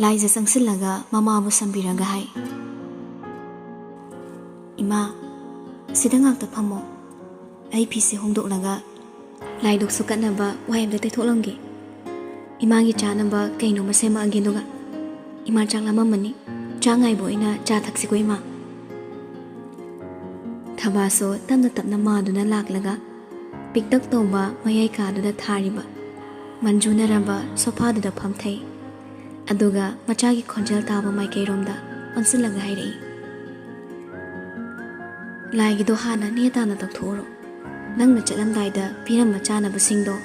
Laija changsillaga mamabu sambiraga hai. Ima, sida ngakta phamo. Ai phise hongdoklaga laidok sukatnaba wayamda taitholangi. Imangi chanaba kaino masema agendoga. Ima chaklamamani. Changai boina cha thaksiko ima. Thabaso tamna tapna maduna laklaga. Piktak toba mayai kaduda thariba. Manjuna ramba sofaduda phamthai. Aduga machagi khonjal taba maikairomda onsilaga hairei. Laigido hana netana takthoro. Nangna chalamdaida piramma chanaba singdo.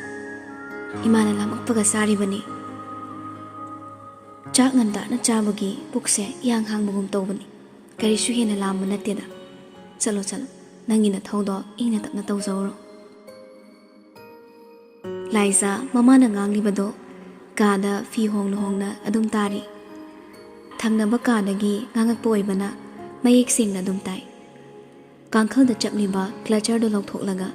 Imana lamakpaga saribani. Chak nganda na chabagi pukse yang hangbugum tawbani. Karisu hena lamma nateda. Chalo chalo. Nangina thawdo ina tapna tawzawro. Laisa mamana nganglibado kada fi hongna adum tari. Thangnaba kadagi ngangakpa oibana mayek singna adum tai. Kangkhalda chapliba clutcher do lawthoklaga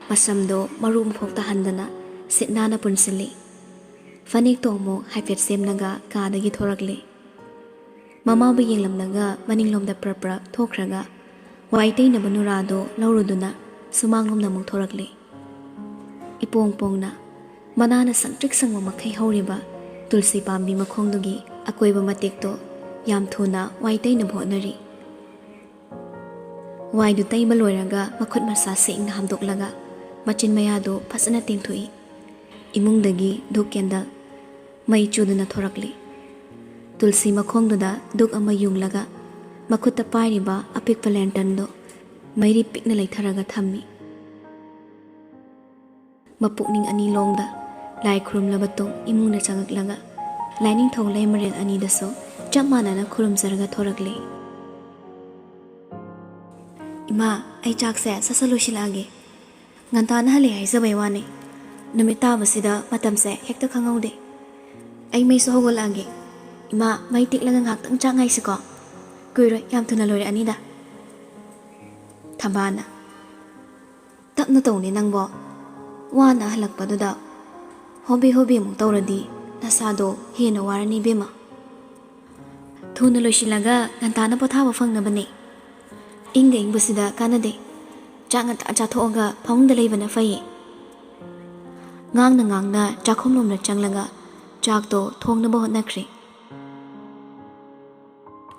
masamdo marum phokta handana sitnana punsili. Fanik tomo haifet semnaga kadagi thorakle. Mamabu yenglamnaga maninglomda prapra thokraga waitei banurado lauruduna sumanglomna muk thorakle. Ipong pongna manana sangtrik sangma makai hauriba tulsi pambi makhongdugi akoiba matekto yam thuna waitei na bhonari. Waidu taiba loiraga makhut masa singna hamdoklaga machin mayado phasana tengthui. Imungdagi duk kendal mai chuduna thorakli. Tulsi makhongduda duk ama yunglaga makhutta pairiba apikpa lantando mairi pikna laitharaga thammi. Mapukning ani longda lai khurumlaba tong imungna changaklaga laining thong lai marel ani daso chap manana khurumsaraga thorakli. Ima ai chakse sasalushilage ngantana hale haisabai wane numita basida matamse hekta khangaude. Ai mai so hogolage ima mai tiklaga ngaktang changai siko kuiro yam thuna lore anida. Thabana tapna tawni nangbo wana halakpaduda hobi mung tawradi nasado hena warani bema. Thuna loishilaga ngantana pothaba fangnabane. Inga ingbusida kanade changata achathoga phangda leibana faye. Ngangna chakhomlomna changlaga chakto thongnaba hotnakre.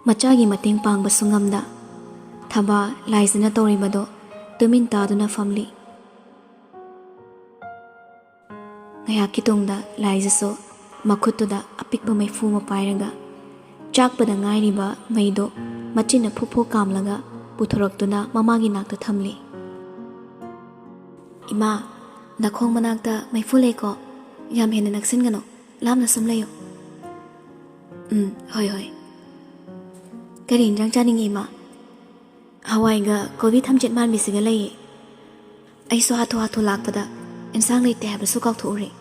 Machagi mateng pangba sungamda thaba laizina tawribado tumin taduna famli. Ngayaki tungda laizaso makhutuda apikba maifu mapairaga chakpada ngairiba maido machina phupho kamlaga puthoraktuna mamagi nakta thamli. Ima nakhong manakta maifu leko yam hena naksingano lamna sumlayo. Hoi kari injang chaningi ima hawaiga kobi thamchet man bisiga laye. Ai so hatho lakpada insang leite habasu kauthure.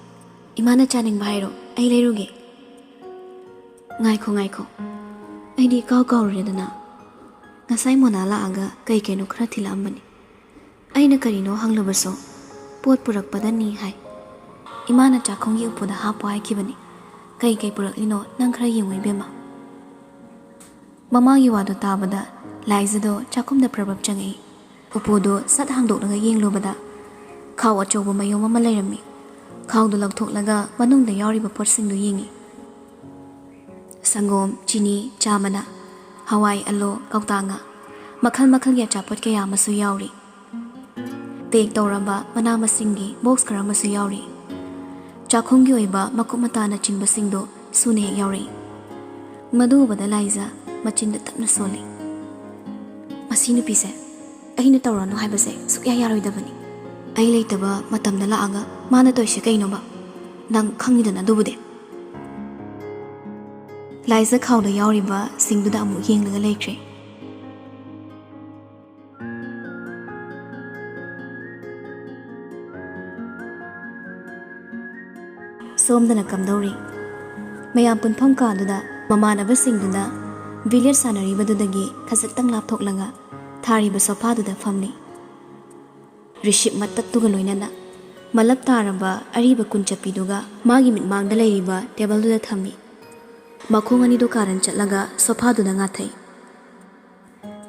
Imana chaning bhairo ai leiruge. Ngaiko ai di kau redana ngasai mona laaga kai keno khara thilambani. Aina karino hanglabaso pot purakpada ni hai. Imana chakhongi upoda hapo hai kibani. Kai puraklino nang khara yengoi bema. Mamagi wado tabada laizado chakumda prabab changai. Upodo sat hangdoknaga yenglobada khaw achoba mayom ama lairami. Khawdu lagthoklaga manungda yauriba potsingdu yengi. Sangom, chini, chamana, hawai alo, kautanga, makal ya chapot kaya masu yauri. Tek tauramba mana masingi box kara masu yauri. Chakhongi oiba makumata na chinba singdo sune yauri. Madu bada laiza machinda tapna soli. Masinu pise, ahina taurano haibase sukya yaroidabani. Ai leitaba matamda laaga mana toishe kainoba nang khangidana dubude. Laiza khawda yauriba singduda amu yenglaga leikre. Somdana kamdauri mayam punpham kaduda mamanaba singduna village sanaribadudagi khasaktang lapthoklaga thariba sofaduda famli. Riship matattuga loinana malap taramba ariba kunchapiduga magi mitmangda leiriba table da thammi. ꯃꯈꯣꯡ ꯑꯅꯤꯗꯨ ꯀꯥꯔꯟ ꯆꯠꯂꯒ ꯁꯣꯐꯥꯗꯨꯗ ꯉꯥꯊꯩ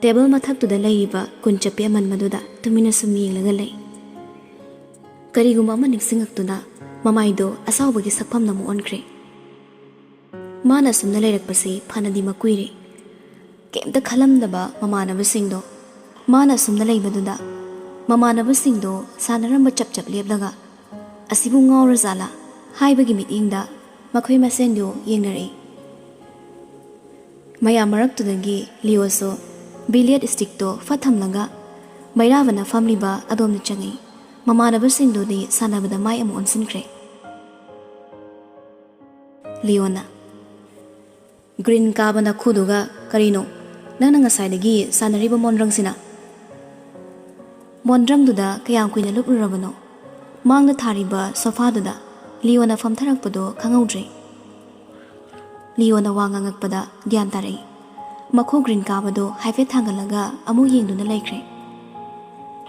table ꯃꯊꯛꯇꯨꯗ ꯂꯩꯔꯤꯕ ꯀꯨꯟꯆꯞꯄꯤ ꯑꯃꯟꯕꯗꯨꯗ ꯇꯨꯃꯤꯟꯅ ꯁꯨꯝ ꯌꯦꯡꯂꯒ ꯂꯩ ꯀꯔꯤꯒꯨꯝꯕ ꯑꯃ ꯅꯤꯡꯁꯤꯡꯉꯛꯇꯨꯅ ꯃꯃꯥꯏꯗꯣ ꯑꯁꯥꯎꯕꯒꯤ ꯁꯛꯐꯝꯅ ꯑꯃꯨꯛ ꯑꯣꯟꯈ꯭ꯔꯦ ꯃꯥꯅ ꯑꯁꯨꯝꯅ ꯂꯩꯔꯛꯄꯁꯤ ꯐꯅꯗꯤ ꯃꯀꯨꯏꯔꯦ ꯀꯩꯝꯇ ꯈꯜꯂꯝꯗꯕ ꯃꯃꯥꯟꯅꯕꯁꯤꯡꯗꯣ ꯃꯥꯅ ꯑꯁꯨꯝꯅ ꯂꯩꯕꯗꯨꯗ ꯃꯃꯥꯟꯅꯕꯁꯤꯡꯗꯣ ꯁꯥꯟꯅꯔꯝꯕ ꯆꯞ ꯆꯞ ꯂꯦꯞꯂꯒ ꯑꯁꯤꯕꯨ ꯉꯥꯎꯔꯖꯥꯠꯂꯥ ꯍꯥꯏꯕꯒꯤ ꯃꯤꯠꯌꯦꯡꯗ ꯃꯈꯣꯏ ꯃꯁꯦꯟꯗꯨ ꯌꯦꯡꯅꯔꯛꯏ ꯃꯌꯥꯝ ꯃꯔꯛꯇꯨꯗꯒꯤ ꯂꯤꯑꯣꯁꯨ ꯕꯤꯂꯤꯌꯔꯗ ꯁ꯭ꯇꯤꯛꯇꯣ ꯐꯠ ꯊꯝꯂꯒ ꯃꯩꯔꯥꯕꯅ ꯐꯝꯂꯤꯕ ꯑꯗꯣꯝꯗ ꯆꯪꯉꯤ ꯃꯃꯥꯟꯅꯕꯁꯤꯡꯗꯨꯗꯤ ꯁꯥꯟꯅꯕꯗ ꯃꯥꯏ ꯑꯃꯨꯛ ꯑꯣꯟꯁꯤꯟꯈ꯭ꯔꯦ ꯂꯤꯑꯣꯅ ꯒ꯭ꯔꯤꯟ ꯀꯥꯕ ꯅꯈꯨꯗꯨꯒ ꯀꯔꯤꯅꯣ ꯅꯪꯅ ꯉꯁꯥꯏꯗꯒꯤ ꯁꯥꯟꯅꯔꯤꯕ ꯃꯣꯟꯗ꯭ꯔꯪꯁꯤꯅ ꯃꯣꯟꯗ꯭ꯔꯪꯗꯨꯗ ꯀꯌꯥꯝ ꯀꯨꯏꯅ ꯂꯨꯞꯂꯨꯔꯕꯅꯣ ꯃꯥꯡꯗ ꯊꯥꯔꯤꯕ ꯁꯣꯐꯥꯗꯨꯗ ꯂꯤꯑꯣꯅ ꯐꯝꯊꯔꯛꯄꯗꯣ ꯈꯪꯍꯧꯗ꯭ꯔꯦ ꯂꯤꯑꯣꯅ ꯋꯥ ꯉꯥꯡꯉꯛꯄꯗ ꯒ꯭ꯌꯥꯟ ꯇꯥꯔꯛꯏ ꯃꯈꯨ ꯒ꯭ꯔꯤꯟ ꯀꯥꯕꯗꯣ ꯍꯥꯏꯐꯦꯠ ꯊꯥꯡꯒꯠꯂꯒ ꯑꯃꯨꯛ ꯌꯦꯡꯗꯨꯅ ꯂꯩꯈ꯭ꯔꯦ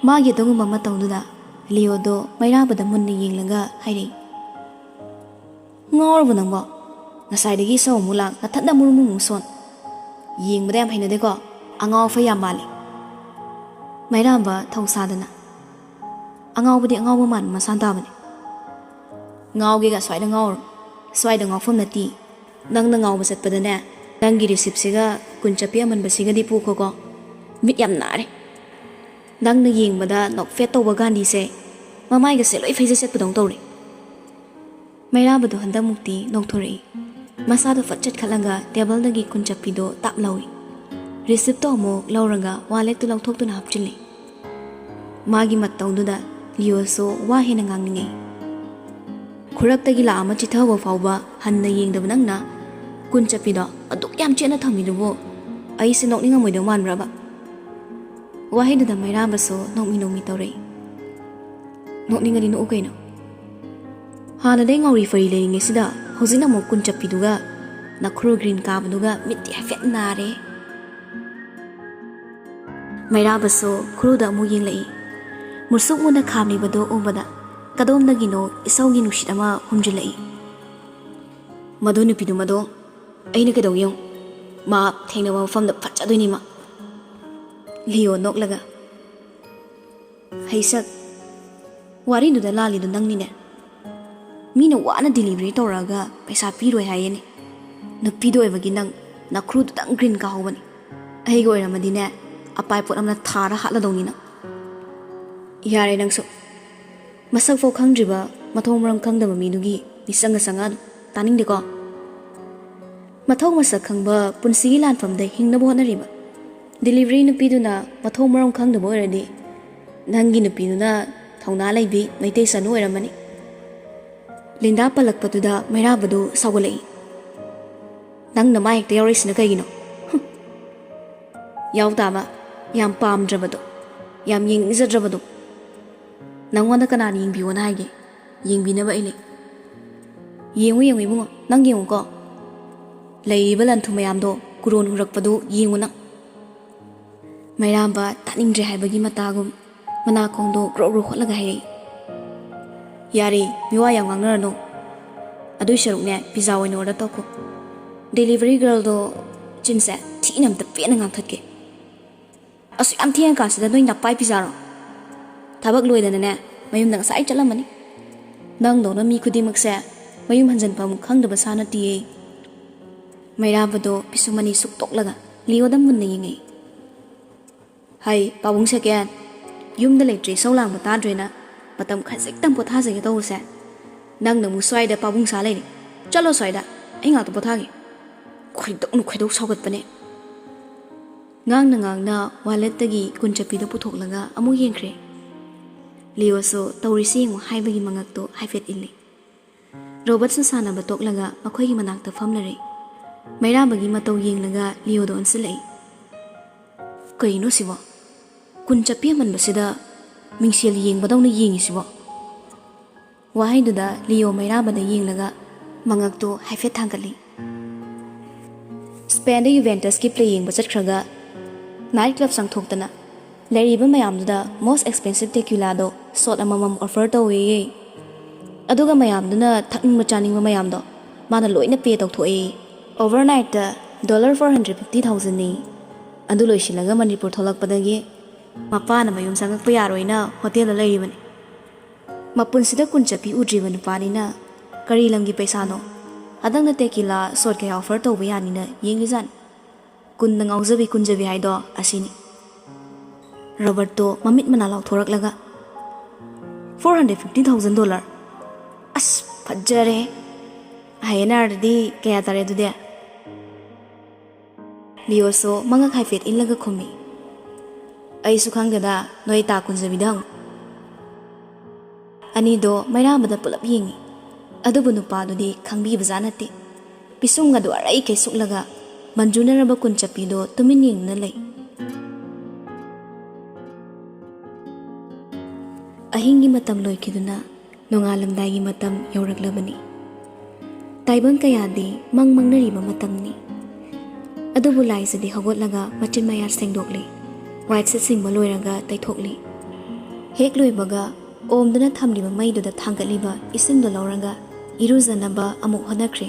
ꯃꯥꯒꯤ ꯑꯗꯨꯒꯨꯝꯕ ꯃꯇꯧꯗꯨꯗ ꯂꯤꯑꯣꯗꯣ ꯃꯩꯔꯥꯕꯗ ꯃꯨꯟꯅ ꯌꯦꯡꯂꯒ ꯍꯥꯏꯔꯛꯏ ꯉꯥꯎꯔꯕꯣ ꯅꯪꯕꯣ ꯉꯁꯥꯏꯗꯒꯤ ꯏꯁꯧ ꯑꯃꯨꯛ ꯂꯥꯡ ꯅꯊꯟꯗ ꯃꯨꯔꯨꯝ ꯃꯨꯔꯨꯝ ꯁꯣꯟ ꯌꯦꯡꯕꯗ ꯌꯥꯝ ꯍꯩꯅꯗꯦꯀꯣ ꯑꯉꯥꯎ ꯑꯐꯩ ꯌꯥꯝ ꯃꯥꯜꯂꯤ ꯃꯩꯔꯥꯕ ꯊꯧꯁꯥꯗꯅ ꯑꯉꯥꯎꯕꯗꯤ ꯑꯉꯥꯎꯕ ꯃꯥꯟꯕ ꯃꯁꯥꯅ ꯇꯥꯕꯅꯤ ꯉꯥꯎꯒꯦꯒ ꯁ꯭ꯋꯥꯏꯗ ꯉꯥꯎꯔꯣ ꯁ꯭ꯋꯥꯏꯗ ꯉꯥꯎꯐꯝ ꯅꯠꯇꯤ ꯅꯪꯅ ꯉꯥꯎꯕ ꯆꯠꯄꯗꯅꯦ ꯅꯪꯒꯤ ꯔꯤꯁꯤꯞꯁꯤꯒ ꯀꯨꯟꯆꯞꯄꯤ ꯑꯃꯟꯕꯁꯤꯒꯗꯤ ꯄꯨꯈꯣꯀꯣ ꯃꯤꯠ ꯌꯥꯝ ꯅꯥꯔꯦ ꯅꯪꯅ ꯌꯦꯡꯕꯗ ꯅꯣꯛꯐꯦꯠ ꯇꯧꯕ ꯒꯥꯟꯙꯤꯁꯦ ꯃꯃꯥꯏꯒꯁꯦ ꯂꯣꯏ ꯐꯩꯖꯩ ꯆꯠꯄꯗꯧ ꯇꯧꯔꯦ ꯃꯩꯔꯥꯕꯗꯣ ꯍꯟꯗꯛꯃꯨꯛꯇꯤ ꯅꯣꯛꯊꯣꯔꯛꯏ ꯃꯁꯥꯗꯣ ꯐꯠ ꯆꯠꯈꯠꯂꯒ ꯇꯦꯕꯜꯗꯒꯤ ꯀꯨꯟꯆꯞꯄꯤꯗꯣ ꯇꯥꯞ ꯂꯧꯏ ꯔꯤꯁꯤꯞꯇꯣ ꯑꯃꯨꯛ ꯂꯧꯔꯒ ꯋꯥꯂꯦꯠꯇꯨ ꯂꯧꯊꯣꯛꯇꯨꯅ ꯍꯥꯞꯆꯤꯜꯂꯤ ꯃꯥꯒꯤ ꯃꯇꯧꯗꯨꯗ ꯂꯤꯑꯣꯁꯨ ꯋꯥ ꯍꯦꯟꯅ ꯉꯥꯡꯅꯤꯡꯉꯤ ꯈꯨꯔꯛꯇꯒꯤ ꯂꯥꯛꯑꯃ ꯆꯤꯊꯕ ꯐꯥꯎꯕ ꯍꯟꯅ ꯌꯦꯡꯗꯕ ꯅꯪꯅ ꯀꯨꯟꯆꯞꯄꯤꯗꯣ ꯑꯗꯨꯛ ꯌꯥꯝ ꯆꯦꯠꯅ ꯊꯝꯃꯤꯗꯨꯕꯨ ꯑꯩꯁꯦ ꯅꯣꯛꯅꯤꯡꯉꯝꯃꯣꯏꯗꯧ ꯃꯥꯟꯕ꯭ꯔꯕ ꯋꯥꯍꯩꯗꯨꯗ ꯃꯩꯔꯥꯕꯁꯨ ꯅꯣꯛꯃꯤ ꯅꯣꯛꯃꯤ ꯇꯧꯔꯛꯏ ꯅꯣꯛꯅꯤꯡꯉꯗꯤ ꯅꯣꯛꯎ ꯀꯩꯅꯣ ꯍꯥꯟꯅꯗꯩ ꯉꯥꯎꯔꯤ ꯐꯔꯤ ꯂꯩꯔꯤꯉꯩꯁꯤꯗ ꯍꯧꯖꯤꯛꯅ ꯑꯃꯨꯛ ꯀꯨꯟꯆꯞꯄꯤꯗꯨꯒ ꯅꯈꯨꯔ ꯒ꯭ꯔꯤꯟ ꯀꯥꯕꯗꯨꯒ ꯃꯤꯠꯇꯤ ꯍꯥꯏꯐꯦꯠ ꯅꯥꯔꯦ ꯃꯩꯔꯥꯕꯁꯨ ꯈꯨꯔꯨꯗ ꯑꯃꯨꯛ ꯌꯦꯡꯂꯛꯏ ꯃꯨꯁꯨꯛ ꯃꯨꯟꯅ ꯈꯥꯝꯂꯤꯕꯗꯣ ꯎꯕꯗ ꯀꯗꯣꯝꯗꯒꯤꯅꯣ ꯏꯁꯧꯒꯤ ꯅꯨꯡꯁꯤꯠ ꯑꯃ ꯍꯨꯝꯖꯤꯜꯂꯛꯏ ꯃꯗꯨ ꯅꯨꯄꯤꯗꯨꯃꯗꯣ ꯑꯩꯅ ꯀꯩꯗꯧꯒꯦ ꯌꯦꯡꯉꯨ ꯃꯥ ꯊꯦꯡꯅꯕ ꯃꯐꯝꯗ ꯐꯠꯆꯗꯣꯏꯅꯤ ꯃꯥ ꯂꯤꯑꯣ ꯅꯣꯛꯂꯒ ꯍꯩꯁꯛ ꯋꯥꯔꯤꯗꯨꯗ ꯂꯥꯜꯂꯤꯗꯨ ꯅꯪꯅꯤꯅꯦ ꯃꯤꯅ ꯋꯥꯅ ꯗꯤꯂꯤꯚꯔꯤ ꯇꯧꯔꯛꯑꯒ ꯄꯩꯁꯥ ꯄꯤꯔꯣꯏ ꯍꯥꯏꯌꯦꯅꯦ ꯅꯨꯄꯤꯗ ꯑꯣꯏꯕꯒꯤ ꯅꯪ ꯅꯈ꯭ꯔꯨꯗꯨꯗꯪ ꯒ꯭ꯔꯤꯟ ꯀꯥꯍꯧꯕꯅꯤ ꯑꯩꯒ ꯑꯣꯏꯔꯝꯃꯗꯤꯅꯦ ꯑꯄꯥꯏ ꯄꯣꯠ ꯑꯃꯅ ꯊꯥꯔ ꯍꯥꯠꯂꯗꯧꯅꯤ ꯅꯪ ꯌꯥꯔꯦ ꯅꯪꯁꯨ ꯃꯁꯛꯐꯥꯎ ꯈꯪꯗ꯭ꯔꯤꯕ ꯃꯊꯣꯡ ꯃꯔꯝ ꯈꯪꯗꯕ ꯃꯤꯗꯨꯒꯤ ꯃꯤꯆꯪꯒ ꯆꯪꯉꯛꯑꯅꯨ ꯇꯥꯅꯤꯡꯗꯦꯀꯣ ꯃꯊꯧ ꯃꯁꯛ ꯈꯪꯕ ꯄꯨꯟꯁꯤꯒꯤ ꯂꯥꯟꯐꯝꯗ ꯍꯤꯡꯅꯕ ꯍꯣꯠꯅꯔꯤꯕ ꯗꯤꯂꯤꯚꯔꯤ ꯅꯨꯄꯤꯗꯨꯅ ꯃꯊꯣꯡ ꯃꯔꯝ ꯈꯪꯗꯕ ꯑꯣꯏꯔꯗꯤ ꯅꯪꯒꯤ ꯅꯨꯄꯤꯗꯨꯅ ꯊꯧꯅꯥ ꯂꯩꯕꯤ ꯃꯩꯇꯩ ꯆꯅꯨ ꯑꯣꯏꯔꯝꯃꯅꯤ ꯂꯤꯟꯗꯥ ꯄꯜꯂꯛꯄꯗꯨꯗ ꯃꯩꯔꯥꯕꯗꯨ ꯁꯥꯎꯒꯠꯂꯛꯏ ꯅꯪꯅ ꯃꯥ ꯍꯦꯛꯇ ꯌꯥꯎꯔꯛꯏꯁꯤꯅ ꯀꯩꯒꯤꯅꯣ ꯌꯥꯎ ꯇꯥꯕ ꯌꯥꯝ ꯄꯥꯝꯗ꯭ꯔꯕꯗꯣ ꯌꯥꯝ ꯌꯦꯡꯅꯤꯡꯖꯗ꯭ꯔꯕꯗꯣ ꯅꯪꯉꯣꯟꯗ ꯀꯅꯥꯅ ꯌꯦꯡꯕꯤꯌꯣꯅ ꯍꯥꯏꯒꯦ ꯌꯦꯡꯕꯤꯅꯕ ꯑꯩ ꯂꯩ ꯌꯦꯡꯉꯨ ꯌꯦꯡꯉꯨ ꯏꯕꯨꯡꯉꯣ ꯅꯪ ꯌꯦꯡꯉꯨꯀꯣ ꯂꯩꯔꯤꯕ ꯂꯟꯊꯨꯝ ꯃꯌꯥꯝꯗꯣ ꯀꯨꯔꯣꯟ ꯍꯨꯔꯛꯄꯗꯨ ꯌꯦꯡꯉꯨ ꯅꯪ ꯃꯩꯔꯥꯕ ꯇꯥꯅꯤꯡꯗ꯭ꯔꯦ ꯍꯥꯏꯕꯒꯤ ꯃꯇꯥꯒꯨꯝ ꯃꯅꯥꯀꯣꯡꯗꯣ ꯒ꯭ꯔꯣ ꯒ꯭ꯔꯣ ꯍꯣꯠꯂꯒ ꯍꯥꯏꯔꯛꯏ ꯌꯥꯔꯦ ꯃꯤꯋꯥ ꯌꯥꯝ ꯉꯥꯡꯅꯔꯅꯨ ꯑꯗꯨꯏ ꯁꯔꯨꯛꯅꯦ ꯄꯤꯖꯥ ꯑꯣꯏꯅ ꯑꯣꯔꯗꯔ ꯇꯧꯈꯣ ꯗꯦꯂꯤꯚꯔꯤ ꯒꯔꯜꯗꯣ ꯆꯤꯟꯁꯦ ꯊꯤꯅ ꯑꯝꯇ ꯄꯦꯠꯅ ꯉꯥꯡꯊꯠꯀꯦ ꯑꯁꯨꯛ ꯌꯥꯝ ꯊꯦꯡꯉꯀꯥꯟꯁꯤꯗ ꯅꯣꯏ ꯅꯄꯥꯏ ꯄꯤꯖꯥꯔꯣ ꯊꯕꯛ ꯂꯣꯏꯗꯅꯅꯦ ꯃꯌꯨꯝꯗ ꯉꯁꯥꯏ ꯆꯠꯂꯝꯃꯅꯤ ꯅꯪꯗꯧꯅ ꯃꯤ ꯈꯨꯗꯤꯡꯃꯛꯁꯦ ꯃꯌꯨꯝ ꯍꯟꯖꯤꯟꯐꯝ ꯈꯪꯗꯕ ꯁꯥ ꯅꯠꯇꯤꯌꯦ ꯃꯩꯔꯥꯕꯗꯣ ꯄꯤꯁꯨꯝ ꯑꯅꯤ ꯁꯨꯛꯇꯣꯛꯂꯒ ꯂꯤꯑꯣꯗ ꯃꯨꯟꯅ ꯌꯦꯡꯉꯛꯏ ꯍꯩ ꯄꯥꯕꯨꯡ ꯁꯦꯀꯦꯟ ꯌꯨꯝꯗ ꯂꯩꯇ꯭ꯔꯦ ꯏꯁꯧ ꯂꯥꯡꯕ ꯇꯥꯗ꯭ꯔꯦꯅ ꯃꯇꯝ ꯈꯖꯤꯛꯇꯪ ꯄꯣꯊꯥꯖꯒꯦ ꯇꯧꯕꯁꯦ ꯅꯪꯅ ꯑꯃꯨꯛ ꯁ꯭ꯋꯥꯏꯗ ꯄꯥꯕꯨꯡ ꯁꯥ ꯂꯩꯔꯤ ꯆꯠꯂꯣ ꯁ꯭ꯋꯥꯏꯗ ꯑꯩ ꯉꯥꯛꯇ ꯄꯣꯊꯥꯒꯦ ꯈꯣꯏꯗꯧ ꯁꯥꯎꯒꯠꯄꯅꯦ ꯉꯥꯡꯅ ꯉꯥꯡꯅ ꯋꯥꯂꯦꯠꯇꯒꯤ ꯀꯨꯟꯆꯞꯄꯤꯗꯣ ꯄꯨꯊꯣꯛꯂꯒ ꯑꯃꯨꯛ ꯌꯦꯡꯈ꯭ꯔꯦ ꯂꯤꯑꯣꯁꯨ ꯇꯧꯔꯤꯁꯤ ꯌꯦꯡꯉꯨ ꯍꯥꯏꯕꯒꯤ ꯃꯉꯛꯇꯣ ꯍꯥꯏꯐꯦꯠ ꯏꯜꯂꯤ ꯔꯣꯕꯔꯠꯁꯨ ꯁꯥꯟꯅꯕ ꯇꯣꯛꯂꯒ ꯃꯈꯣꯏꯒꯤ ꯃꯅꯥꯛꯇ ꯐꯝꯂꯔꯦ ꯃꯩꯔꯥꯕꯒꯤ ꯃꯇꯧ ꯌꯦꯡꯂꯒ ꯂꯤꯑꯣꯗ ꯑꯣꯟꯁꯤꯜꯂꯛꯏ ꯀꯩꯅꯣ ꯁꯤꯕꯣ ꯀꯨꯟꯆꯞꯄꯤ ꯑꯃꯟꯕꯁꯤꯗ ꯃꯤꯡꯁꯦꯜ ꯌꯦꯡꯕꯗꯧꯅ ꯌꯦꯡꯉꯤꯁꯤꯕꯣ ꯋꯥꯍꯩꯗꯨꯗ ꯂꯤꯑꯣ ꯃꯩꯔꯥꯕꯗ ꯌꯦꯡꯂꯒ ꯃꯉꯛꯇꯣ ꯍꯥꯏꯐꯦꯠ ꯊꯥꯡꯒꯠꯂꯤ ꯁ꯭ꯄꯦꯟꯗ ꯌꯨꯚꯦꯟꯇꯁꯀꯤ ꯄ꯭ꯂꯦ ꯌꯦꯡꯕ ꯆꯠꯈ꯭ꯔꯒ ꯅꯥꯏꯠ ꯀ꯭ꯂꯕ ꯆꯪꯊꯣꯛꯇꯅ ꯂꯩꯔꯤꯕ ꯃꯌꯥꯝꯗꯨꯗ ꯃꯣꯁ ꯑꯦꯛꯁꯄꯦꯟꯁꯤꯞ ꯇꯦꯀ꯭ꯌꯨꯂꯥꯗꯣ ꯁꯣꯠ ꯑꯃꯃꯝ ꯑꯣꯐꯔ ꯇꯧꯋꯦꯌꯦ ꯑꯗꯨꯒ ꯃꯌꯥꯝꯗꯨꯅ ꯊꯛꯅꯤꯡꯕ ꯆꯥꯅꯤꯡꯕ ꯃꯌꯥꯝꯗꯣ ꯃꯥꯅ ꯂꯣꯏꯅ ꯄꯦ ꯇꯧꯊꯣꯛꯑꯦ overnight $450,000 ni adu loisilaga Manipur tholakpadagi mapana mayum sangakpa yaroina hotel da leiribani mapunsida kunchapi udriba nupanina kari lamgi paisa no adangna tekila sort kaya offer tawba yanina yenglizan kunna ngawzabi kunjabi haido asini Roberto mamit manalaw thoraklaga $450,000 as fajjare hayenardi kaya tare dude Lioso mangak haifet inlaga khomi ai sukhangada noi ta kunjabidang ani do mairabada pulap yingi adubu nupa dudi khangbi bajanati pisunga do arai ke suklaga manjuna raba kunchapi do tumin yingna lei ahingi matam loikiduna nongalamdai matam yauraklabani taibang kayadi mangmangnariba matamni adubu laisadi hagotlaga machin maya sengdokli white set singba loiraga taithokli hek loibaga omdana thamliba maiduda thangatliba isimdo lauraga iruzanaba amuk honakre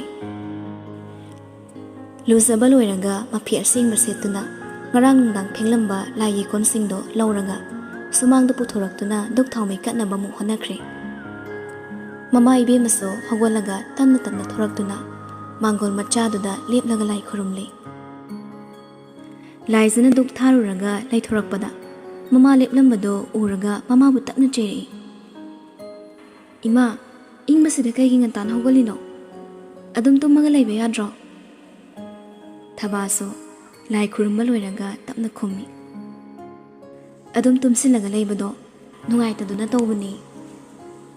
luzaba loiraga mafi asingba setuna ngarang nungdang phenglamba layi konsingdo lauraga sumangda puthoraktuna duk thawmai katnaba amuk honakre mama ibe maso hagolaga tamna tamna thoraktuna mangol machaduda leplaga lai khurumli Laizana duk tharuraga laithorakpada mama leplambado uraga mama bu tapna cheri Ima ingmasida kaigi ngantan hogolino adum tumaga laiba yadro Thabaso lai khurumba loiraga tapna khummi adum tumsilaga laibado nungaitaduna tawbani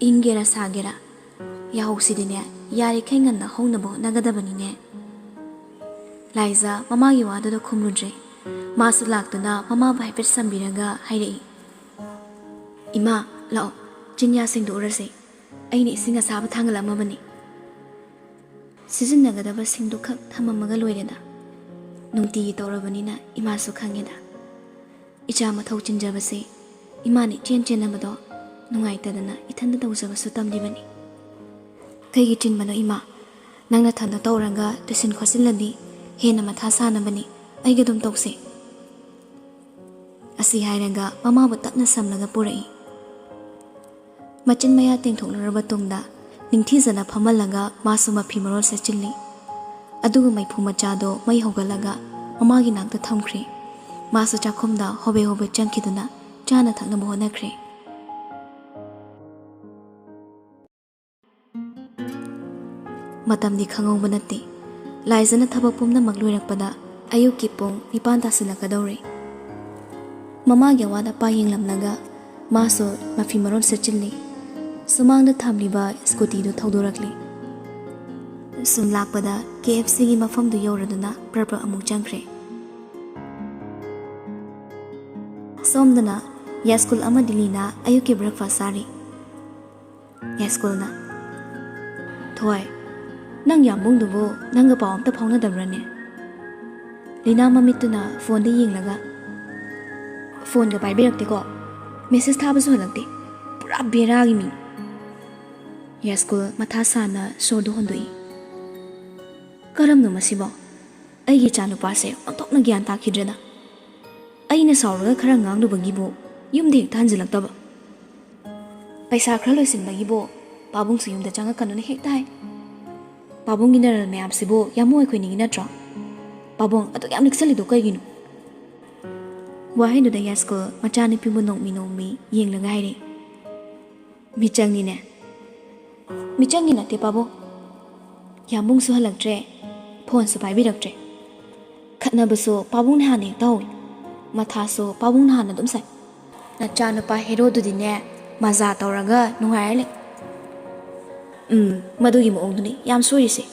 ingera sagera yahausidine yari khainganna honabo nagadabani Laiza mama gi wadada khumrudre Masu laktuna mama bai pet sambiraga hairei Ima lao jinya sing do urase aini singa saba thangala mabani Sizinnagadaba sing do khak thamamaga loireda nungti tawrabanina ima su khangeda Icha mathau chinjabase imani chenamado nungaitadana ithanda tawjaba su tamlibani Kaigi chinbano ima nangna thanda tawranga tusin khosilandi hena matha sanabani aigadum tawse Asi hairaga mama bu tapna samlaga purai Machin maya tengthoknaraba tungda ningthizana phamalaga masu mafi marol sechilli adugu maipu machado mai hogalaga mama gi nakta thamkhre masu chakhumda hobe changkiduna chana thakna bohonakre Matamdi khangongba natte laizana thabak pumna magloirakpada ayuki pong 9 tasilakadore Mama gyawada pa yinglamnaga maso mafi maron sechilli sumangda thamliba scooty do thaudorakli sum lakpada KFC gi mafam du yoraduna prapra amuk changkhre somdana yaskul amadilina ayuki breakfast sari yaskulna thoi nang yambung dubo nanga pawam ta phawna dabrane Lina mamituna phone de yinglaga Phone ga paibirakte ko message thabasu halakte pura beragi mi Yaskul matha sana sodu hondoi Karamno masibo aigi chanu pase antokna gyan takhidrena aina sawraga khara ngangdu bagibo yumde thanjilaktaba paisa khara loisin bagibo pabung su yumda changa kanune hektai pabung ginar me apsibo yamu ekhoi ni natro pabung atok yam niksali do kaiginu Wahai do yaskul machani pibu nongmi yenglaga haire Michangi ne Michangi na te pabo Yambung su halaktre phone su paibiraktre Khatnabaso pabung ne hane tawi Mathaso pabung hana dum sai Nachana pa hero du dine maza tawraga nungaile Madugi mo ongduni yam sorise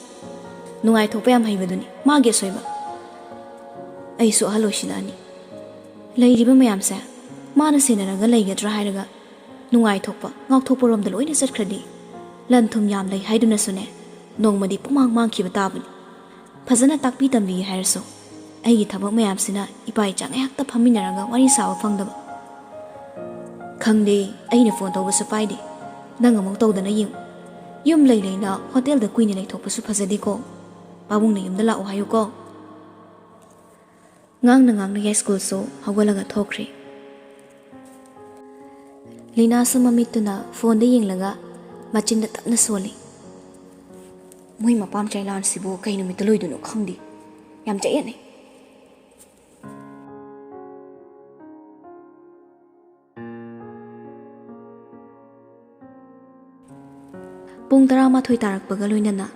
Nungai thokpa yam haibaduni mage soiba Aisu haloshilani Lairiba mayamse mana senaraga laigadra hairaga nungai thokpa ngak thokpa romda loina satkradi lanthum yam lai haiduna sune nongmadi pumang mangkhiba tabuni phajana takpi tambi hairso aigi thabak mayamsina ipai chang yakta phaminaraga wari sawa phangdaba khangde aina phone tawbasu paide nang among tawdana yim yum lai laina hotel da kuini lai thokpasu phajadi ko ꯄꯥꯕꯨꯡꯅ ꯌꯨꯝꯗ ꯂꯥꯛꯑꯣ ꯍꯥꯏꯌꯨꯀꯣ ꯉꯥꯡꯅ ꯌꯥꯏꯁ꯭ꯀꯨꯜꯁꯨ ꯍꯧꯒꯠꯂꯒ ꯊꯣꯛꯈ꯭ꯔꯦ ꯂꯤꯅꯥꯁꯨ ꯃꯃꯤꯠꯇꯨꯅ ꯐꯣꯟꯗ ꯌꯦꯡꯂꯒ ꯃꯆꯤꯟꯗ ꯇꯞꯅ ꯁꯣꯜꯂꯤ ꯃꯣꯏ ꯃꯄꯥꯝ ꯆꯩꯂꯥꯟꯁꯤꯕꯨ ꯀꯩ ꯅꯨꯃꯤꯠꯇ ꯂꯣꯏꯗꯣꯏꯅꯣ ꯈꯪꯗꯦ ꯌꯥꯝ ꯆꯌꯦꯠꯅꯩ ꯄꯨꯡ 11 ꯇꯥꯔꯛꯄꯒ ꯂꯣꯏꯅꯅ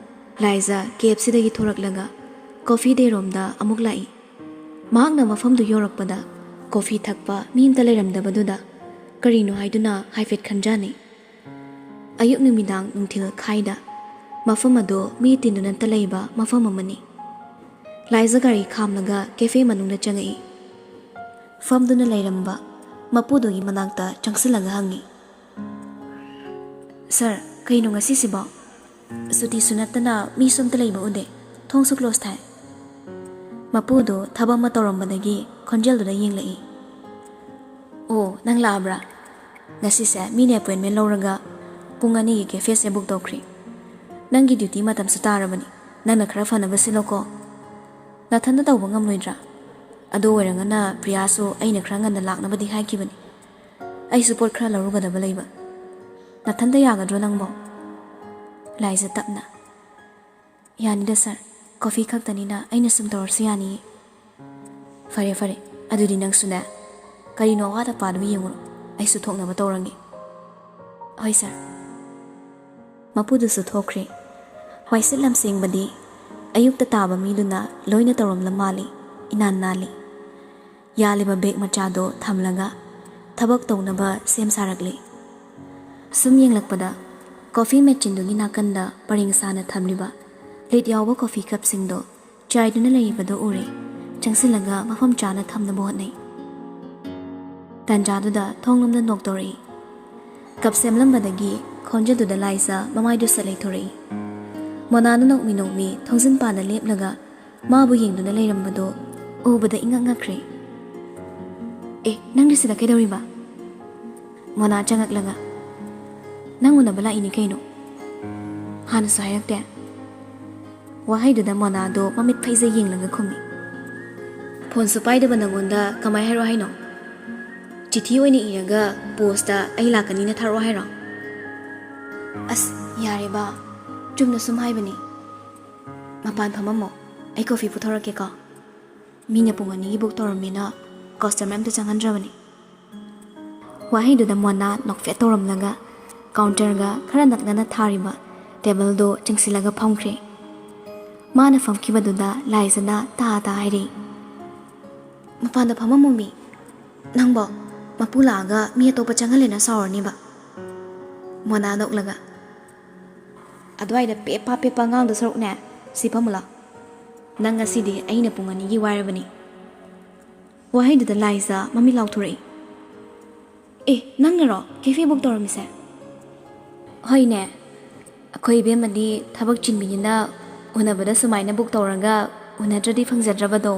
ꯂꯥꯏꯖꯥ KFCꯗꯒꯤ ꯊꯣꯔꯛꯂꯒ ꯀꯣꯐꯤ ꯗꯦꯔꯣꯝꯗ ꯑꯃꯨꯛ ꯂꯥꯛꯏ ꯃꯍꯥꯛꯅ ꯃꯐꯝꯗꯨ ꯌꯧꯔꯛꯄꯗ ꯀꯣꯐꯤ ꯊꯛꯄ ꯃꯤ ꯑꯃꯇ ꯂꯩꯔꯝꯗꯕꯗꯨꯗ ꯀꯔꯤꯅꯣ ꯍꯥꯏꯗꯨꯅ ꯍꯥꯏꯐꯦꯠ ꯈꯟꯖꯥꯟꯅꯩ ꯑꯌꯨꯛ ꯅꯨꯃꯤꯗꯥꯡ ꯅꯨꯡꯊꯤꯜ ꯈꯥꯏꯗ ꯃꯐꯝ ꯑꯗꯨ ꯃꯤ ꯇꯤꯟꯗꯨꯅꯇ ꯂꯩꯕ ꯃꯐꯝ ꯑꯃꯅꯤ ꯂꯥꯏꯖꯥ ꯒꯥꯔꯤ ꯈꯥꯝꯂꯒ ꯀꯦꯐꯦ ꯃꯅꯨꯡꯗ ꯆꯪꯉꯛꯏ ꯐꯝꯗꯨꯅ ꯂꯩꯔꯝꯕ ꯃꯄꯨꯗꯨꯒꯤ ꯃꯅꯥꯛꯇ ꯆꯪꯁꯤꯜꯂꯒ ꯍꯪꯉꯤ ꯁꯔ ꯀꯩꯅꯣ ꯉꯁꯤꯁꯤꯕꯣ ꯁꯨꯇꯤꯁꯨ ꯅꯠꯇꯅ ꯃꯤꯁꯨ ꯑꯝꯇ ꯂꯩꯕ ꯎꯗꯦ ꯊꯣꯡꯁꯨ ꯀ꯭ꯂꯣꯁ ꯊꯥꯏ ꯃꯄꯨꯗꯨ ꯊꯕꯛ ꯑꯃ ꯇꯧꯔꯝꯕꯗꯒꯤ ꯈꯣꯟꯖꯦꯜꯗꯨꯗ ꯌꯦꯡꯂꯛꯏ ꯑꯣ ꯅꯪ ꯂꯥꯛꯑꯕ꯭ꯔꯥ ꯉꯁꯤꯁꯦ ꯃꯤꯅ ꯑꯦꯄꯣꯏꯟꯃꯦꯟ ꯂꯧꯔꯒ ꯄꯨꯡ 2ꯒꯤ ꯀꯦꯐꯦꯁꯦ ꯕꯨꯛ ꯇꯧꯈ꯭ꯔꯦ ꯅꯪꯒꯤ ꯗ꯭ꯌꯨꯇꯤ ꯃꯇꯝꯁꯨ ꯇꯥꯔꯕꯅꯤ ꯅꯪꯅ ꯈꯔ ꯐꯅꯕ ꯁꯤꯜꯂꯣꯀꯣ ꯅꯊꯟꯗ ꯇꯧꯕ ꯉꯝꯂꯣꯏꯗ꯭ꯔꯥ ꯑꯗꯨ ꯑꯣꯏꯔꯒꯅ ꯄ꯭ꯔꯤꯌꯥꯁꯨ ꯑꯩꯅ ꯈꯔ ꯉꯟꯅ ꯂꯥꯛꯅꯕꯗꯤ ꯍꯥꯏꯈꯤꯕꯅꯤ ꯑꯩꯁꯨ ꯄꯣꯠ ꯈꯔ ꯂꯧꯔꯨꯒꯗꯕ ꯂꯩꯕ ꯅꯊꯟꯗ ꯌꯥꯒꯗ꯭ꯔꯣ ꯅꯪꯕꯣ ꯂꯥꯏꯖꯥ ꯇꯞꯅ ꯌꯥꯅꯤꯗ ꯁꯔ ꯀꯣꯐꯤ ꯈꯛꯇꯅꯤꯅ ꯑꯩꯅ ꯁꯨꯝ ꯇꯧꯔꯁꯨ ꯌꯥꯅꯤꯌꯦ ꯐꯔꯦ ꯑꯗꯨꯗꯤ ꯅꯪꯁꯨꯅꯦ ꯀꯔꯤꯅꯣ ꯑꯋꯥꯠ ꯑꯄꯥꯗꯨ ꯌꯦꯡꯉꯨꯔꯣ ꯑꯩꯁꯨ ꯊꯣꯛꯅꯕ ꯇꯧꯔꯝꯒꯦ ꯍꯣꯏ ꯁꯔ ꯃꯄꯨꯗꯨꯁꯨ ꯊꯣꯛꯈ꯭ꯔꯦ ꯋꯥꯏꯁꯤꯠ ꯂꯝꯁꯦꯡꯕꯗꯤ ꯑꯌꯨꯛꯇ ꯇꯥꯕ ꯃꯤꯗꯨꯅ ꯂꯣꯏꯅ ꯇꯧꯔꯝꯂ ꯃꯥꯜꯂꯤ ꯏꯅꯥꯟ ꯅꯥꯜꯂꯤ ꯌꯥꯜꯂꯤꯕ ꯕꯦꯒ ꯃꯆꯥꯗꯣ ꯊꯝꯂꯒ ꯊꯕꯛ ꯇꯧꯅꯕ ꯁꯦꯝ ꯁꯥꯔꯛꯂꯤ ꯁꯨꯝ ꯌꯦꯡꯂꯛꯄꯗ ꯀꯣꯐꯤ ꯃꯦꯆꯤꯟꯗꯨꯒꯤ ꯅꯥꯀꯟꯗ ꯄꯔꯦꯡ ꯁꯥꯅ ꯊꯝꯂꯤꯕ ꯂꯤꯠ ꯌꯥꯎꯕ ꯀꯣꯐꯤ ꯀꯞꯁꯤꯡꯗꯣ ꯆꯥꯏꯗꯨꯅ ꯂꯩꯔꯤꯕꯗꯣ ꯎꯔꯦ ꯆꯪꯁꯤꯜꯂꯒ ꯃꯐꯝ ꯆꯥꯅ ꯊꯝꯅꯕ ꯍꯣꯠꯅꯩ ꯇꯟꯖꯥꯗꯨꯗ ꯊꯣꯡꯂꯣꯝꯗ ꯅꯣꯛ ꯇꯧꯔꯛꯏ ꯀꯞ ꯁꯦꯝꯂꯝꯕꯗꯒꯤ ꯈꯣꯟꯖꯦꯜꯗꯨꯗ ꯂꯥꯏꯖꯥ ꯃꯃꯥꯏꯗꯨ ꯁꯠ ꯂꯩꯊꯣꯔꯛꯏ ꯃꯣꯅꯥꯅ ꯅꯣꯛꯃꯤ ꯊꯣꯡꯖꯤꯟ ꯄꯥꯅ ꯂꯦꯞꯂꯒ ꯃꯥꯕꯨ ꯌꯦꯡꯗꯨꯅ ꯂꯩꯔꯝꯕꯗꯣ ꯎꯕꯗ ꯏꯉꯛ ꯉꯛꯈ꯭ꯔꯦ ꯅꯪꯗꯤ ꯁꯤꯗ ꯀꯩꯗꯧꯔꯤꯕ ꯃꯣꯅꯥ ꯆꯪꯉꯛꯂꯒ ꯅꯪ ꯎꯅꯕ ꯂꯥꯛꯏꯅꯤ ꯀꯩꯅꯣ ꯍꯥꯟꯅꯁꯨ ꯍꯥꯏꯔꯛꯇꯦ ꯋꯥꯍꯩꯗꯨꯗ ꯃꯣꯅꯥꯗꯣ ꯃꯃꯤꯠ ꯐꯩꯖꯩ ꯌꯦꯡꯂꯒ ꯈꯨꯝꯃꯤ ꯐꯣꯟꯁꯨ ꯄꯥꯏꯗꯕ ꯅꯪꯉꯣꯟꯗ ꯀꯃꯥꯏ ꯍꯥꯏꯔꯣ ꯍꯥꯏꯅꯣ ꯆꯤꯊꯤ ꯑꯣꯏꯅ ꯏꯔꯒ ꯄꯣꯁꯇ ꯑꯩ ꯂꯥꯛꯀꯅꯤꯅ ꯊꯥꯔꯛꯑꯣ ꯍꯥꯏꯔꯣ ꯑꯁ ꯌꯥꯔꯦꯕ ꯆꯨꯝꯅ ꯁꯨꯝ ꯍꯥꯏꯕꯅꯤ ꯃꯄꯥꯟ ꯐꯝꯃꯝꯃꯣ ꯑꯩ ꯀꯣꯐꯤ ꯄꯨꯊꯣꯔꯛꯀꯦꯀꯣ ꯃꯤꯅ ꯄꯨꯡ 2ꯒꯤ ꯕꯨꯛ ꯇꯧꯔꯝꯃꯦꯅ ꯀꯁꯇꯃꯔ ꯑꯝꯇ ꯆꯪꯍꯟꯗ꯭ꯔꯕꯅꯤ ꯋꯥꯍꯩꯗꯨꯗ ꯃꯣꯅꯥ ꯅꯣꯛꯐꯦꯠ ꯇꯧꯔꯝꯂꯒ ꯀꯥꯎꯟꯇꯔꯒ ꯈꯔ ꯅꯛꯅꯅ ꯊꯥꯔꯤꯕ ꯇꯦꯕꯜꯗꯣ ꯆꯪꯁꯤꯜꯂꯒ ꯐꯝꯈ꯭ꯔꯦ ꯃꯥꯅ ꯐꯝꯈꯤꯕꯗꯨꯗ ꯂꯥꯏꯖꯥꯅ ꯇꯥ ꯍꯥꯏꯔꯤ ꯃꯄꯥꯟꯗ ꯐꯝꯃꯝꯃꯣ ꯃꯤ ꯅꯪꯕꯣ ꯃꯄꯨ ꯂꯥꯛꯑꯒ ꯃꯤ ꯑꯇꯣꯞꯄ ꯆꯪꯍꯜꯂꯦꯅ ꯁꯥꯎꯔꯅꯤꯕ ꯃꯣꯅꯥ ꯅꯣꯛꯂꯒ ꯑꯗꯨꯋꯥꯏꯗ ꯄꯦꯄꯥ ꯉꯥꯡꯗꯣ ꯁꯔꯨꯛꯅꯦ ꯁꯤ ꯐꯝꯃꯨꯂꯥ ꯅꯪ ꯉꯁꯤꯗꯤ ꯑꯩꯅ ꯄꯨꯡ 2ꯒꯤ ꯋꯥꯏꯔꯕꯅꯤ ꯋꯥꯍꯩꯗꯨꯗ ꯂꯥꯏꯖꯥ ꯃꯃꯤꯠ ꯂꯥꯎꯊꯣꯔꯛꯏ ꯅꯪꯅꯔꯣ ꯀꯦꯐꯦ ꯕꯨꯛ ꯇꯧꯔꯝꯃꯤꯁꯦ ꯍꯣꯏꯅꯦ ꯑꯩꯈꯣꯏ ꯏꯕꯦꯝꯃꯗꯤ ꯊꯕꯛ ꯆꯤꯟꯕꯤꯅꯤꯅ ꯎꯅꯕꯗ ꯁꯨꯃꯥꯏꯅ ꯕꯨꯛ ꯇꯧꯔꯒ ꯎꯅꯗ꯭ꯔꯗꯤ ꯐꯪꯖꯗ꯭ꯔꯕꯗꯣ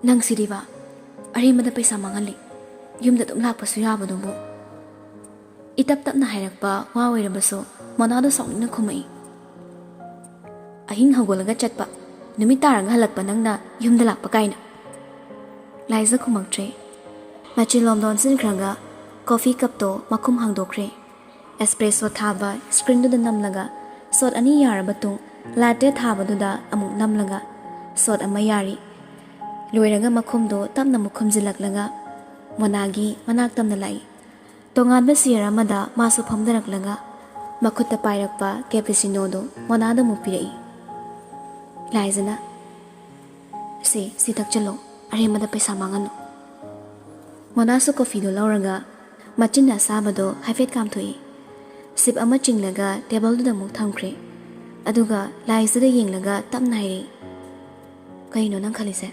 ꯅꯪ ꯁꯤꯗꯤꯕ ꯑꯔꯦꯝꯕꯗ ꯄꯩꯁꯥ ꯃꯥꯡꯍꯜꯂꯤ ꯌꯨꯝꯗ ꯑꯗꯨꯝ ꯂꯥꯛꯄꯁꯨ ꯌꯥꯕꯗꯨꯕꯨ ꯏꯇꯞ ꯇꯞꯅ ꯍꯥꯏꯔꯛꯄ ꯋꯥ ꯑꯣꯏꯔꯕꯁꯨ ꯃꯣꯅꯥꯗꯣ ꯁꯥꯎꯅꯤꯡꯅ ꯈꯨꯝꯃꯛꯏ ꯑꯍꯤꯡ ꯍꯧꯒꯠꯂꯒ ꯆꯠꯄ ꯅꯨꯃꯤꯠ ꯇꯥꯔꯒ ꯍꯜꯂꯛꯄ ꯅꯪꯅ ꯌꯨꯝꯗ ꯂꯥꯛꯄ ꯀꯥꯏꯅ ꯂꯥꯏꯖꯥ ꯈꯨꯝꯃꯛꯇ꯭ꯔꯦ ꯃꯆꯤꯟꯂꯣꯝꯗ ꯑꯣꯟꯁꯤꯟꯈ꯭ꯔꯒ ꯀꯣꯐꯤ ꯀꯞꯇꯣ ꯃꯈꯨꯝ ꯍꯥꯡꯗꯣꯛꯈ꯭ꯔꯦ ꯑꯦꯁꯄ꯭ꯔꯦꯁꯣ ꯊꯥꯕ ꯁ꯭ꯀ꯭ꯔꯤꯟꯗꯨꯗ ꯅꯝꯂꯒ ꯁꯣꯠ 2 ꯌꯥꯔꯕ ꯃꯇꯨꯡ ꯂꯥꯇꯦ ꯊꯥꯕꯗꯨꯗ ꯑꯃꯨꯛ ꯅꯝꯂꯒ ꯁꯣꯠ 1 ꯌꯥꯔꯤ ꯂꯣꯏꯔꯒ ꯃꯈꯨꯝꯗꯣ ꯇꯞꯅ ꯑꯃꯨꯛ ꯈꯨꯝꯖꯤꯜꯂꯛꯂꯒ ꯃꯣꯅꯥꯒꯤ ꯃꯅꯥꯛ ꯇꯝꯅ ꯂꯥꯛꯏ ꯇꯣꯉꯥꯟꯕ ꯁꯤꯌꯔ ꯑꯃꯗ ꯃꯥꯁꯨ ꯐꯝꯊꯔꯛꯂꯒ ꯃꯈꯨꯠꯇ ꯄꯥꯏꯔꯛꯄ ꯀꯦꯄꯤꯆꯤꯅꯣꯗꯣ ꯃꯣꯅꯥꯗ ꯑꯃꯨꯛ ꯄꯤꯔꯛꯏ ꯂꯥꯏꯖꯥꯅ ꯁꯤ ꯊꯛꯆꯜꯂꯣ ꯑꯔꯦꯝꯕꯗ ꯄꯩꯁꯥ ꯃꯥꯡꯍꯟꯅꯨ ꯃꯣꯅꯥꯁꯨ ꯀꯣꯐꯤꯗꯣ ꯂꯧꯔꯒ ꯃꯆꯤꯟ ꯑꯁꯥꯕꯗꯣ ꯍꯥꯏꯐꯦꯠ ꯀꯥꯝꯊꯣꯛꯏ ꯁꯤꯞ ꯑꯃ ꯆꯤꯡꯂꯒ ꯇꯦꯕꯜꯗꯨꯗ ꯑꯃꯨꯛ ꯊꯝꯈ꯭ꯔꯦ ꯑꯗꯨꯒ ꯂꯥꯏꯖꯥꯗ ꯌꯦꯡꯂꯒ ꯇꯞꯅ ꯍꯥꯏꯔꯛꯏ ꯀꯩꯅꯣ ꯅꯪ ꯈꯜꯂꯤꯁꯦ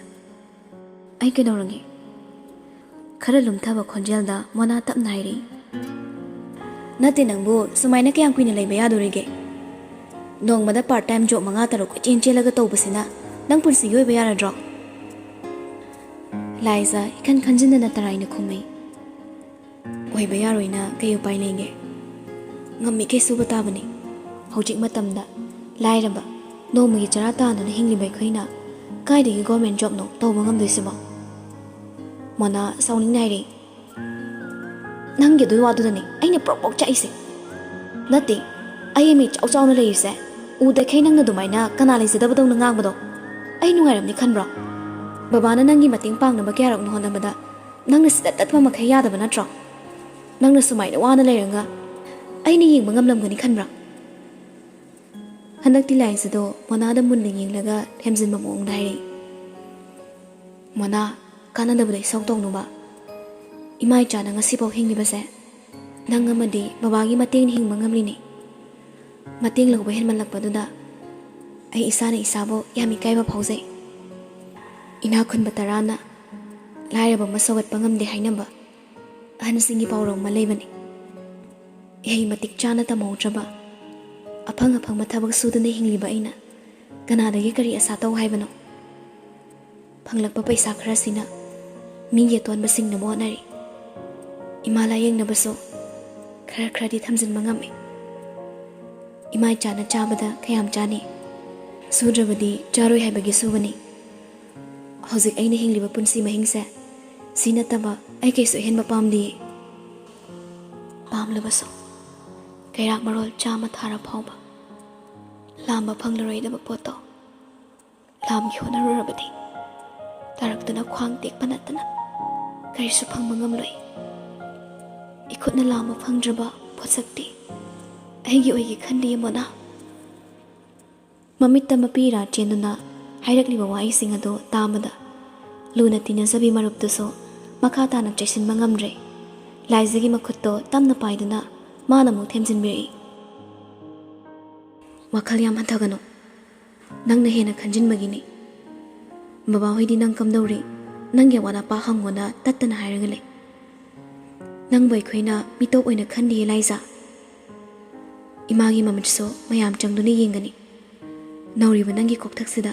ꯑꯩ ꯀꯩꯗꯧꯔꯒꯦ ꯈꯔ ꯂꯨꯝꯊꯕ ꯈꯣꯟꯖꯦꯜꯗ ꯃꯣꯅꯥ ꯇꯞꯅ ꯍꯥꯏꯔꯛꯏ ꯅꯠꯇꯦ ꯅꯪꯕꯨ ꯁꯨꯃꯥꯏꯅ ꯀꯌꯥꯝ ꯀꯨꯏꯅ ꯂꯩꯕ ꯌꯥꯗꯣꯔꯤꯒꯦ ꯅꯣꯡꯃꯗ ꯄꯥꯔꯠ ꯇꯥꯏꯝ ꯖꯣꯕ 5-6 ꯀꯣꯏꯆꯦꯟ ꯆꯦꯜꯂꯒ ꯇꯧꯕꯁꯤꯅ ꯅꯪ ꯄꯨꯟꯁꯤꯒꯤ ꯑꯣꯏꯕ ꯌꯥꯔꯗ꯭ꯔꯣ ꯂꯥꯏꯖꯥ ꯏꯈꯟ ꯈꯟꯖꯤꯟꯗꯅ ꯇꯔꯥꯏꯅ ꯈꯨꯝꯃꯤ ꯑꯣꯏꯕ ꯌꯥꯔꯣꯏꯅ ꯀꯩ ꯎꯄꯥꯏ ꯂꯩꯒꯦ ꯉꯝꯃꯤꯈꯩ ꯁꯨꯕ ꯇꯥꯕꯅꯤ ꯍꯧꯖꯤꯛ ꯃꯇꯝꯗ ꯂꯥꯏꯔꯕ ꯅꯣꯡꯃꯒꯤ ꯆꯔꯥ ꯇꯥꯟꯗꯨꯅ ꯍꯤꯡꯂꯤꯕ ꯑꯩꯈꯣꯏꯅ ꯀꯥꯏꯗꯒꯤ ꯒꯣꯔꯃꯦꯟ ꯖꯣꯕꯅꯣ ꯇꯧꯕ ꯉꯝꯗꯣꯏꯁꯤꯕꯣ? ꯃꯣꯅꯥ ꯁꯥꯎꯅꯤꯡꯅ ꯍꯥꯏꯔꯤ꯫ ꯅꯪꯒꯤ ꯑꯗꯨꯒꯤ ꯋꯥꯗꯨꯗꯅꯤ ꯑꯩꯅ ꯄ꯭ꯔꯣꯛ ꯆꯥꯛꯏꯁꯦ꯫ ꯅꯠꯇꯦ, ꯑꯩ ꯑꯦꯝ ꯑꯦ ꯆꯥꯎ ꯆꯥꯎꯅ ꯂꯩꯔꯤꯁꯦ ꯎꯗꯈꯩ ꯅꯪꯅ ꯑꯗꯨꯃꯥꯏꯅ ꯀꯅꯥ ꯂꯩꯖꯗꯕꯗꯧꯅ ꯉꯥꯡꯕꯗꯣ ꯑꯩ ꯅꯨꯡꯉꯥꯏꯔꯝꯅꯤ ꯈꯟꯕ꯭ꯔꯣ? ꯕꯕꯥꯅ ꯅꯪꯒꯤ ꯃꯇꯦꯡ ꯄꯥꯡꯅꯕ ꯀꯌꯥꯔꯛꯅꯣ ꯍꯣꯠꯅꯕꯗ ꯅꯪꯅ ꯁꯤꯗ ꯇꯠꯄ ꯃꯈꯩ ꯌꯥꯗꯕ ꯅꯠꯇ꯭ꯔꯣ? ꯅꯪꯅ ꯁꯨꯃꯥꯏꯅ ꯋꯥꯅ ꯂꯩꯔꯒ ꯑꯩꯅ ꯌꯦꯡꯕ ꯉꯝꯂꯝꯒꯅꯤ ꯈꯟꯕ꯭ꯔꯥ? ꯍꯟꯗꯛꯇꯤ ꯂꯥꯏꯟꯁꯤꯗꯣ ꯃꯣꯅꯥꯗ ꯃꯨꯟꯅ ꯌꯦꯡꯂꯒ ꯊꯦꯝꯖꯤꯟꯕ ꯃꯑꯣꯡꯗ ꯍꯥꯏꯔꯛꯏ꯫ ꯃꯣꯅꯥ, ꯀꯥꯟꯅꯗꯕꯗ ꯏꯁꯧ ꯇꯧꯅꯨꯕ꯫ ꯏꯃꯥ ꯏꯆꯥꯅ ꯉꯁꯤꯐꯥꯎ ꯍꯤꯡꯂꯤꯕꯁꯦ ꯅꯪ ꯑꯃꯗꯤ ꯕꯕꯥꯒꯤ ꯃꯇꯦꯡꯅ ꯍꯤꯡꯕ ꯉꯝꯂꯤꯅꯤ꯫ ꯃꯇꯦꯡ ꯂꯧꯕ ꯍꯦꯟꯃꯜꯂꯛꯄꯗꯨꯗ ꯑꯩ ꯏꯁꯥꯅ ꯏꯁꯥꯕꯨ ꯌꯥꯝ ꯏꯀꯥꯏꯕ ꯐꯥꯎꯖꯩ꯫ ꯏꯅꯥꯛ ꯈꯨꯟꯕ ꯇꯔꯥꯅ ꯂꯥꯏꯔꯕ ꯑꯃ ꯁꯧꯒꯠꯄ ꯉꯝꯗꯦ ꯍꯥꯏꯅꯕ ꯑꯍꯟꯁꯤꯡꯒꯤ ꯄꯥꯎꯔꯧ ꯑꯃ ꯂꯩꯕꯅꯤ꯫ ꯏꯍꯩ ꯃꯇꯤꯛ ꯆꯥꯅ ꯇꯝꯍꯧꯗ꯭ꯔꯕ ꯑꯐꯪ ꯑꯐꯪꯕ ꯊꯕꯛ ꯁꯨꯗꯨꯅ ꯍꯤꯡꯂꯤꯕ ꯑꯩꯅ ꯀꯅꯥꯗꯒꯤ ꯀꯔꯤ ꯑꯁꯥ ꯇꯧ ꯍꯥꯏꯕꯅꯣ? ꯐꯪꯂꯛꯄ ꯄꯩꯁꯥ ꯈꯔꯁꯤꯅ ꯃꯤꯒꯤ ꯑꯇꯣꯟꯕ ꯁꯤꯡꯅꯕ ꯍꯣꯠꯅꯔꯤ꯫ ꯏꯃꯥ ꯂꯥꯌꯦꯡꯅꯕꯁꯨ ꯈꯔꯗꯤ ꯊꯝꯖꯤꯟꯕ ꯉꯝꯃꯤ꯫ ꯏꯃꯥ ꯏꯆꯥꯅ ꯆꯥꯕꯗ ꯀꯌꯥꯝ ꯆꯥꯅꯤ? ꯁꯨꯗ꯭ꯔꯕꯗꯤ ꯆꯥꯔꯣꯏ ꯍꯥꯏꯕꯒꯤ ꯁꯨꯕꯅꯤ꯫ ꯍꯧꯖꯤꯛ ꯑꯩꯅ ꯍꯤꯡꯂꯤꯕ ꯄꯨꯟꯁꯤ ꯃꯍꯤꯡꯁꯦ ꯁꯤ ꯅꯠꯇꯕ ꯑꯩ ꯀꯩꯁꯨ ꯑꯍꯦꯟꯕ ꯄꯥꯝꯗꯦ꯫ ꯄꯥꯝꯂꯕꯁꯨ ꯀꯩꯔꯥꯛ ꯃꯔꯣꯜ ꯆꯥꯝꯃ ꯊꯥꯔ ꯐꯥꯎꯕ ꯂꯥꯝꯕ ꯐꯪꯂꯔꯣꯏꯗꯕ ꯄꯣꯠꯇꯣ ꯂꯥꯝꯒꯤ ꯍꯣꯠꯅꯔꯨꯔꯕꯗꯤ ꯇꯥꯔꯛꯇꯨꯅ ꯈ꯭ꯋꯥꯡ ꯇꯦꯛꯄ ꯅꯠꯇꯅ ꯀꯔꯤꯁꯨ ꯐꯪꯕ ꯉꯝꯂꯣꯏ꯫ ꯏꯈꯨꯠꯅ ꯂꯥꯝꯕ ꯐꯪꯗ꯭ꯔꯕ ꯄꯣꯠꯁꯛꯇꯤ ꯑꯩꯒꯤ ꯑꯣꯏꯒꯦ ꯈꯟꯗꯦ ꯃꯣꯅꯥ꯫ ꯃꯃꯤꯠꯇ ꯃꯄꯤꯔꯥ ꯆꯦꯟꯗꯨꯅ ꯍꯥꯏꯔꯛꯂꯤꯕ ꯋꯥꯍꯩꯁꯤꯡ ꯑꯗꯨ ꯇꯥꯕꯗ ꯂꯨꯅ ꯇꯤꯟꯅꯖꯕꯤ ꯃꯔꯨꯞꯇꯨꯁꯨ ꯃꯈꯥ ꯇꯥꯅ ꯆꯩꯁꯤꯟꯕ ꯉꯝꯗ꯭ꯔꯦ꯫ ꯂꯥꯏꯖꯒꯤ ꯃꯈꯨꯠꯇꯣ ꯇꯞꯅ ꯄꯥꯏꯗꯨꯅ ꯃꯥꯅ ꯑꯃꯨꯛ ꯊꯦꯝꯖꯤꯟꯕꯤꯔꯛꯏ꯫ ꯋꯥꯈꯜ ꯌꯥꯝ ꯍꯟꯊꯒꯅꯨ, ꯅꯪꯅ ꯍꯦꯟꯅ ꯈꯟꯖꯤꯟꯕꯒꯤꯅꯤ꯫ ꯕꯕꯥꯍꯣꯏꯗꯤ ꯅꯪ ꯀꯝꯗꯧꯔꯤ? ꯅꯪꯒꯤ ꯑꯋꯥꯠ ꯑꯄꯥ ꯍꯪꯉꯣꯅ ꯇꯠꯇꯅ ꯍꯥꯏꯔꯒ ꯂꯩ꯫ ꯅꯪꯕꯨ ꯑꯩꯈꯣꯏꯅ ꯃꯤꯇꯣꯞ ꯑꯣꯏꯅ ꯈꯟꯗꯤꯌꯦ ꯂꯥꯏꯖꯥ꯫ ꯏꯃꯥꯒꯤ ꯃꯃꯤꯠꯁꯨ ꯃꯌꯥꯝ ꯆꯪꯗꯨꯅ ꯌꯦꯡꯒꯅꯤ꯫ ꯅꯧꯔꯤꯕ ꯅꯪꯒꯤ ꯀꯣꯛꯊꯛꯁꯤꯗ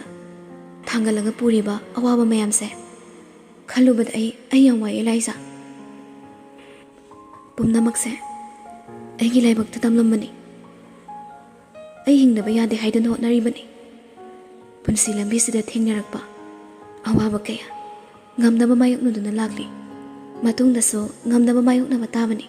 ꯊꯥꯡꯒꯠꯂꯒ ꯄꯨꯔꯤꯕ ꯑꯋꯥꯕ ꯃꯌꯥꯝꯁꯦ ꯈꯜꯂꯨꯕꯗ ꯑꯩ ꯌꯥꯝ ꯋꯥꯏꯑꯦ ꯂꯥꯏꯖꯥ꯫ ꯄꯨꯝꯅꯃꯛꯁꯦ ꯑꯩꯒꯤ ꯂꯥꯏꯕꯛꯇ ꯇꯝꯂꯝꯕꯅꯤ꯫ ꯑꯩ ꯍꯤꯡꯗꯕ ꯌꯥꯗꯦ ꯍꯥꯏꯗꯨꯅ ꯍꯣꯠꯅꯔꯤꯕꯅꯤ꯫ ꯄꯨꯟꯁꯤ ꯂꯝꯕꯤꯁꯤꯗ ꯊꯦꯡꯅꯔꯛꯄ ꯑꯋꯥꯕ ꯀꯌꯥ ꯉꯝꯅꯕ ꯃꯥꯌꯣꯛꯅꯗꯨꯅ ꯂꯥꯛꯂꯤ꯫ ꯃꯇꯨꯡꯗꯁꯨ ꯉꯝꯅꯕ ꯃꯥꯌꯣꯛꯅꯕ ꯇꯥꯕꯅꯤ꯫